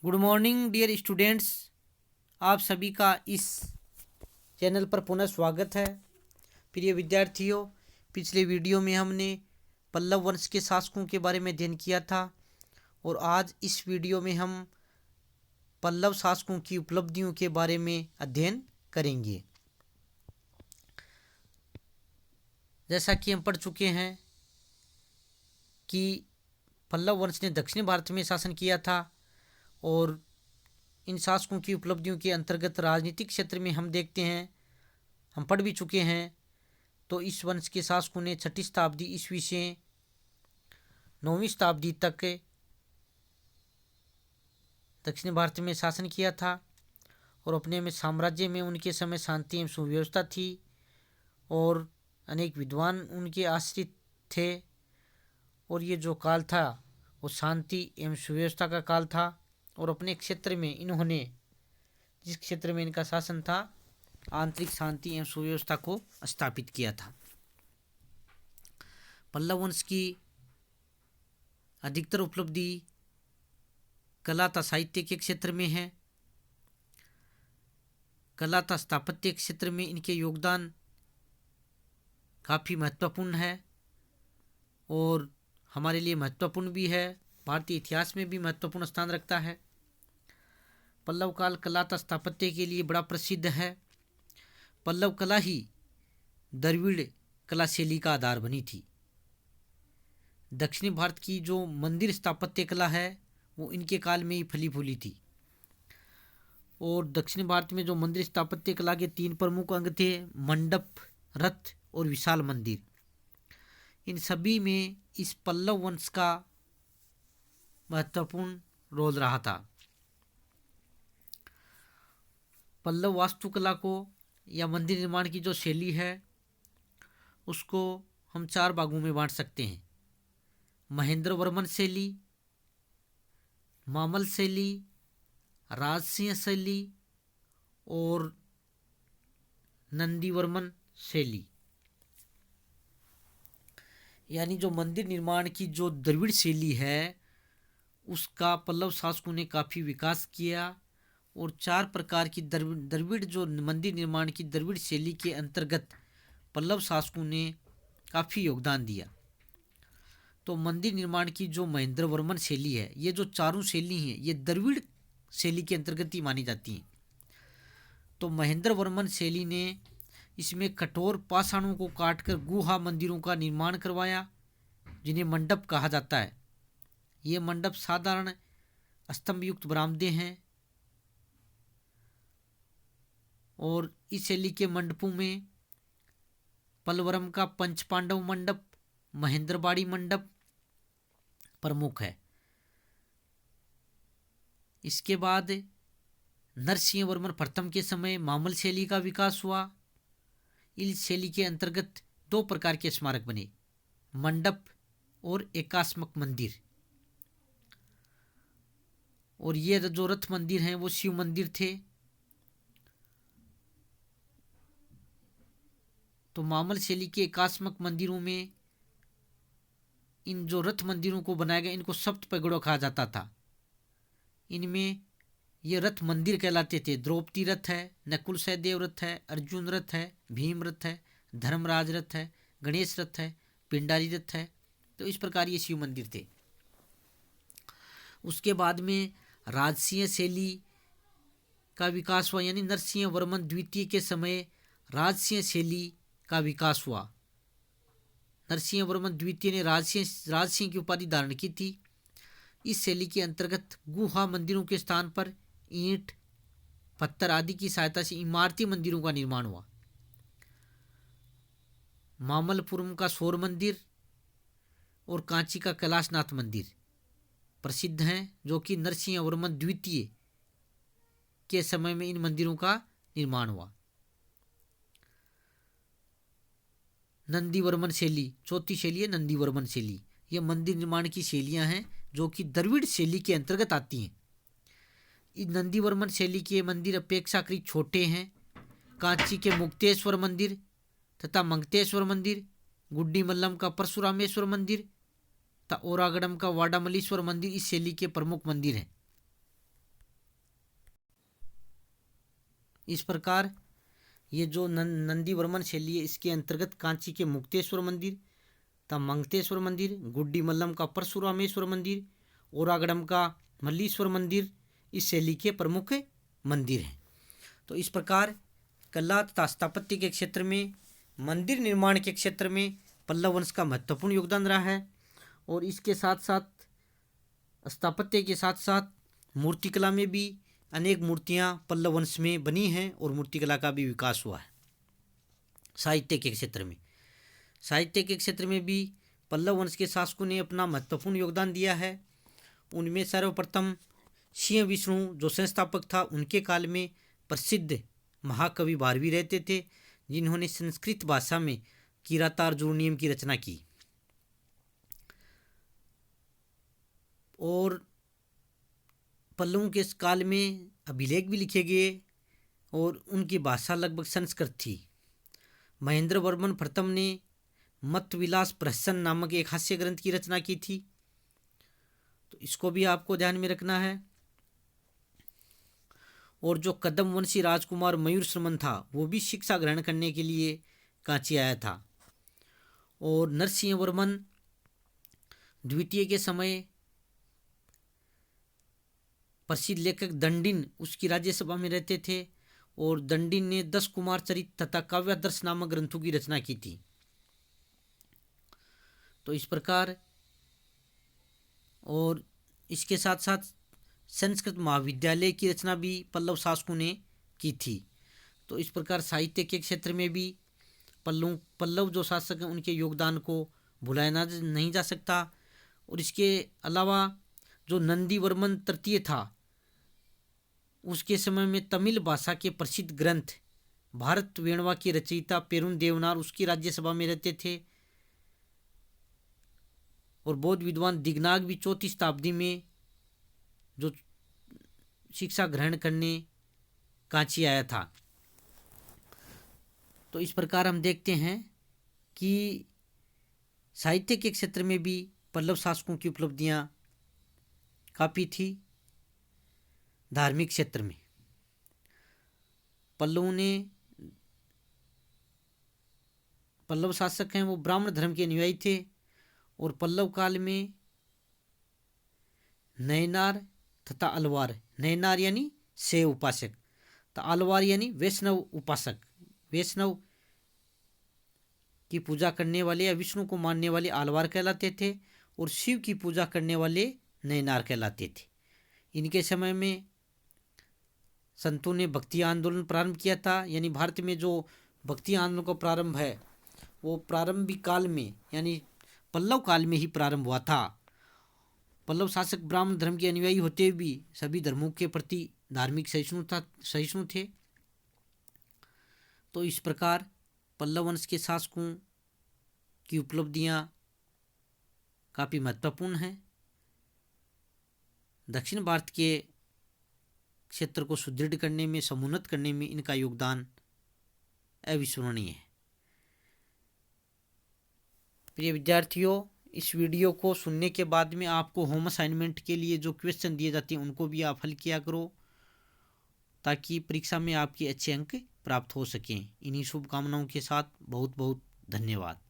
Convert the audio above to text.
Good morning dear students. आप सभी का इस चैनल पर पुनः स्वागत है। प्रिय विद्यार्थियों, पिछले वीडियो में हमने पल्लव वंश के शासकों के बारे में अध्ययन किया था और आज इस वीडियो में हम पल्लव शासकों की उपलब्धियों के बारे में अध्ययन करेंगे। जैसा कि हम पढ़ चुके हैं कि पल्लव वंश ने दक्षिण भारत में शासन किया था और इन शासकों की उपलब्धियों के अंतर्गत राजनीतिक क्षेत्र में हम देखते हैं, हम पढ़ भी चुके हैं। तो इस वंश के शासकों ने 6ठी शताब्दी ईस्वी से 9वीं शताब्दी तक दक्षिण भारत में शासन किया था और अपने में साम्राज्य में उनके समय शांति एवं सुव्यवस्था थी और अनेक विद्वान उनके आश्रित थे। और ये जो काल था वो शांति एवं सुव्यवस्था का काल था और अपने क्षेत्र में इन्होंने, जिस क्षेत्र में इनका शासन था, आंतरिक शांति एवं सुव्यवस्था को स्थापित किया था। पल्लव वंश की अधिकतर उपलब्धि कला तथा साहित्य के क्षेत्र में है। कला तथा स्थापत्य के क्षेत्र में इनके योगदान काफ़ी महत्वपूर्ण है और हमारे लिए महत्वपूर्ण भी है, भारतीय इतिहास में भी महत्वपूर्ण स्थान रखता है। पल्लव काल कला तथा स्थापत्य के लिए बड़ा प्रसिद्ध है। पल्लव कला ही द्रविड़ कला शैली का आधार बनी थी। दक्षिण भारत की जो मंदिर स्थापत्य कला है वो इनके काल में ही फली फूली थी और दक्षिण भारत में जो मंदिर स्थापत्य कला के 3 प्रमुख अंग थे, मंडप, रथ और विशाल मंदिर। इन सभी में इस पल्लव वंश का महत्वपूर्ण रोल रहा था। पल्लव वास्तुकला को या मंदिर निर्माण की जो शैली है उसको हम 4 भागों में बांट सकते हैं। महेंद्र वर्मन शैली, मामल शैली, राजसिंह शैली और नंदी वर्मन शैली। यानी जो मंदिर निर्माण की जो द्रविड़ शैली है उसका पल्लव शासकों ने काफ़ी विकास किया और 4 प्रकार की द्रविड़ जो मंदिर निर्माण की द्रविड़ शैली के अंतर्गत पल्लव शासकों ने काफ़ी योगदान दिया। तो मंदिर निर्माण की जो महेंद्र वर्मन शैली है, ये जो चारों शैली हैं ये द्रविड़ शैली के अंतर्गत ही मानी जाती हैं। तो महेंद्र वर्मन शैली ने इसमें कठोर पाषाणों को काटकर गुहा मंदिरों का निर्माण करवाया, जिन्हें मंडप कहा जाता है। ये मंडप साधारण स्तंभयुक्त बरामदे हैं और इस शैली के मंडपों में पलवरम का पंच पांडव मंडप, महेंद्रबाड़ी मंडप प्रमुख है। इसके बाद नरसिंह वर्मन प्रथम के समय मामल शैली का विकास हुआ। इस शैली के अंतर्गत 2 प्रकार के स्मारक बने, मंडप और एकास्मक मंदिर। और ये जो रथ मंदिर हैं वो शिव मंदिर थे। तो मामल शैली के एकास्मक मंदिरों में इन जो रथ मंदिरों को बनाया गया इनको सप्त पैगड़ों कहा जाता था। इनमें ये रथ मंदिर कहलाते थे। द्रौपदी रथ है, नकुल सहदेव रथ है, अर्जुन रथ है, भीम रथ है, धर्मराज रथ है, गणेश रथ है, पिंडारी रथ है। तो इस प्रकार ये शिव मंदिर थे। उसके बाद में राजसिंह शैली का विकास हुआ, यानी नरसिंह वर्मन द्वितीय के समय राजसिंह शैली का विकास हुआ। नरसिंह वर्मन द्वितीय ने राजसिंह की उपाधि धारण की थी। इस शैली के अंतर्गत गुहा मंदिरों के स्थान पर ईंट, पत्थर आदि की सहायता से इमारती मंदिरों का निर्माण हुआ। मामल्लपुरम का सौर मंदिर और कांची का कैलाशनाथ मंदिर प्रसिद्ध हैं, जो कि नरसिंह वर्मन द्वितीय के समय में इन मंदिरों का निर्माण हुआ। नंदी वर्मन शैली, चौथी शैली है नंदी वर्मन शैली। ये मंदिर निर्माण की शैलियां हैं जो कि द्रविड़ शैली के अंतर्गत आती हैं। इस नंदी वर्मन शैली के मंदिर अपेक्षाकृत छोटे हैं। कांची के मुक्तेश्वर मंदिर तथा मंगतेश्वर मंदिर, गुड्डी मल्लम का परशुरामेश्वर मंदिर तथा ओरागड़म का वाडामलीश्वर मंदिर इस शैली के प्रमुख मंदिर हैं। इस प्रकार ये जो नंदीवर्मन शैली है, इसके अंतर्गत कांची के मुक्तेश्वर मंदिर, मंगतेश्वर मंदिर, गुड्डी मल्लम का परशुरामेश्वर मंदिर, ओरागड़म का मल्लीश्वर मंदिर इस शैली के प्रमुख मंदिर हैं। तो इस प्रकार कला तथा स्थापत्य के क्षेत्र में, मंदिर निर्माण के क्षेत्र में पल्लव वंश का महत्वपूर्ण योगदान रहा है। और इसके साथ साथ स्थापत्य के साथ साथ मूर्तिकला में भी अनेक मूर्तियां पल्लव वंश में बनी हैं और मूर्तिकला का भी विकास हुआ है। साहित्य के क्षेत्र में, साहित्य के क्षेत्र में भी पल्लव वंश के शासकों ने अपना महत्वपूर्ण योगदान दिया है। उनमें सर्वप्रथम सिंह विष्णु जो संस्थापक था, उनके काल में प्रसिद्ध महाकवि भारवी रहते थे, जिन्होंने संस्कृत भाषा में किरातार्जुनीयम की रचना की। और पल्लवों के काल में अभिलेख भी लिखे गए और उनकी भाषा लगभग संस्कृत थी। महेंद्र वर्मन प्रथम ने मत विलास प्रहसन नामक एक हास्य ग्रंथ की रचना की थी, तो इसको भी आपको ध्यान में रखना है। और जो कदम वंशी राजकुमार मयूर श्रमण था, वो भी शिक्षा ग्रहण करने के लिए कांची आया था। और नरसिंह वर्मन द्वितीय के समय प्रसिद्ध लेखक दंडिन उसकी राज्यसभा में रहते थे, और दंडिन ने 10 कुमार चरित तथा काव्यादर्श नामक ग्रंथों की रचना की थी। तो इस प्रकार, और इसके साथ साथ संस्कृत महाविद्यालय की रचना भी पल्लव शासकों ने की थी। तो इस प्रकार साहित्य के क्षेत्र में भी पल्लव जो शासक हैं, उनके योगदान को भुलाया नहीं जा सकता। और इसके अलावा जो नंदीवर्मन तृतीय था, उसके समय में तमिल भाषा के प्रसिद्ध ग्रंथ भारत वेणवा के रचयिता पेरुन देवनार उसकी राज्यसभा में रहते थे। और बौद्ध विद्वान दिगनाग भी 4वीं शताब्दी में जो शिक्षा ग्रहण करने कांची आया था। तो इस प्रकार हम देखते हैं कि साहित्य के क्षेत्र में भी पल्लव शासकों की उपलब्धियां काफ़ी थी। धार्मिक क्षेत्र में पल्लव शासक हैं वो ब्राह्मण धर्म के अनुयायी थे। और पल्लव काल में नयनार तथा अलवार, नयनार यानी शैव उपासक तथा अलवार यानी वैष्णव उपासक, वैष्णव की पूजा करने वाले या विष्णु को मानने वाले आलवार कहलाते थे, और शिव की पूजा करने वाले नयनार कहलाते थे। इनके समय में संतों ने भक्ति आंदोलन प्रारंभ किया था। यानी भारत में जो भक्ति आंदोलन का प्रारंभ है, वो प्रारंभिक काल में यानी पल्लव काल में ही प्रारंभ हुआ था। पल्लव शासक ब्राह्मण धर्म के अनुयायी होते हुए भी सभी धर्मों के प्रति धार्मिक सहिष्णु थे। तो इस प्रकार पल्लव वंश के शासकों की उपलब्धियां काफ़ी महत्वपूर्ण हैं। दक्षिण भारत के क्षेत्र को सुदृढ़ करने में, समुन्नत करने में इनका योगदान अविस्मरणीय है। प्रिय विद्यार्थियों, इस वीडियो को सुनने के बाद में आपको होम असाइनमेंट के लिए जो क्वेश्चन दिए जाते हैं उनको भी आप हल किया करो, ताकि परीक्षा में आपके अच्छे अंक प्राप्त हो सकें। इन्हीं शुभकामनाओं के साथ बहुत बहुत धन्यवाद।